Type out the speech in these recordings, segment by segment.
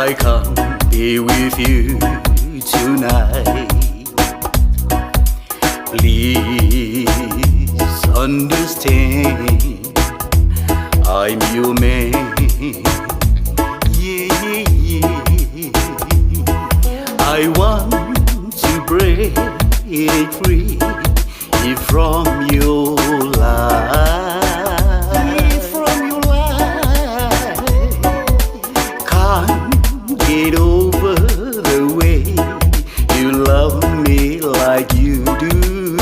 I can't be with you tonight. Please understand, I'm your man. Yeah, yeah, yeah. I want to break free from your life. From your life. Can't get over the way you love me like you do.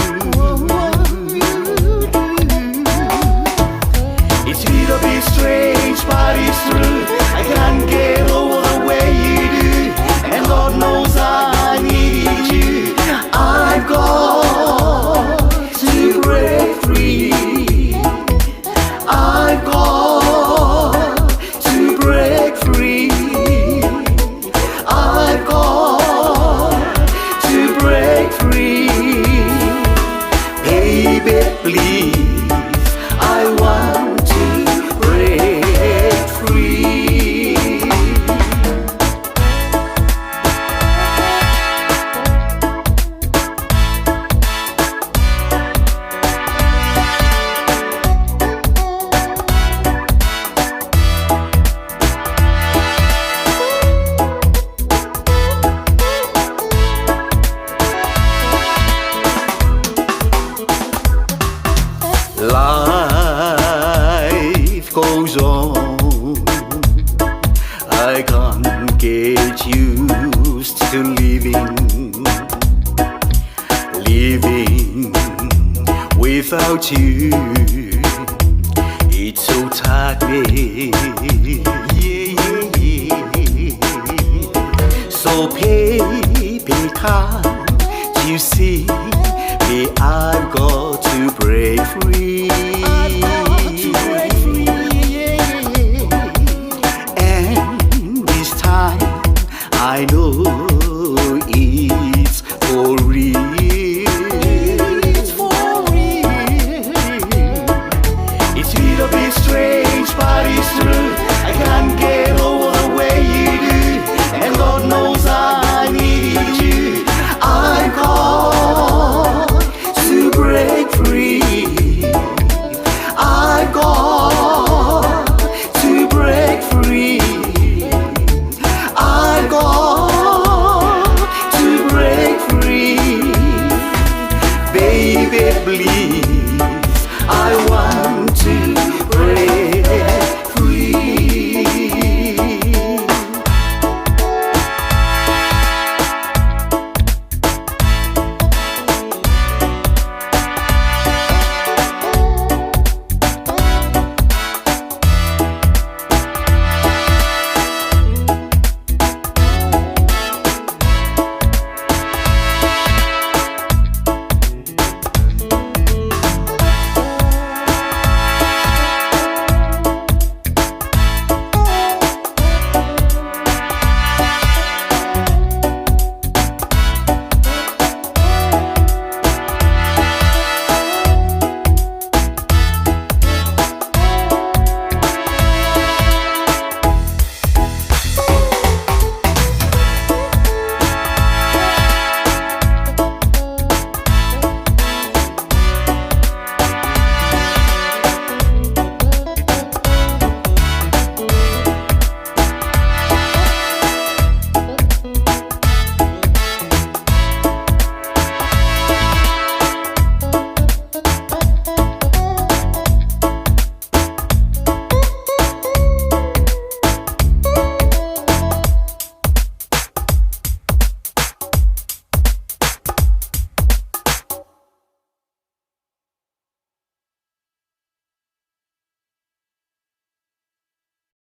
It's a little bit strange, but it's true. I can't get over the way you do, and Lord knows I need you. I've got to break free. I've got to break free. I've got to break free. Baby, please, I want to break free. Life goes on. I can't get used to living without you. It's so tight, babe. Yeah, yeah, yeah. So baby, can't you see? Me, I've got to break free. I've got to break free. And this time I know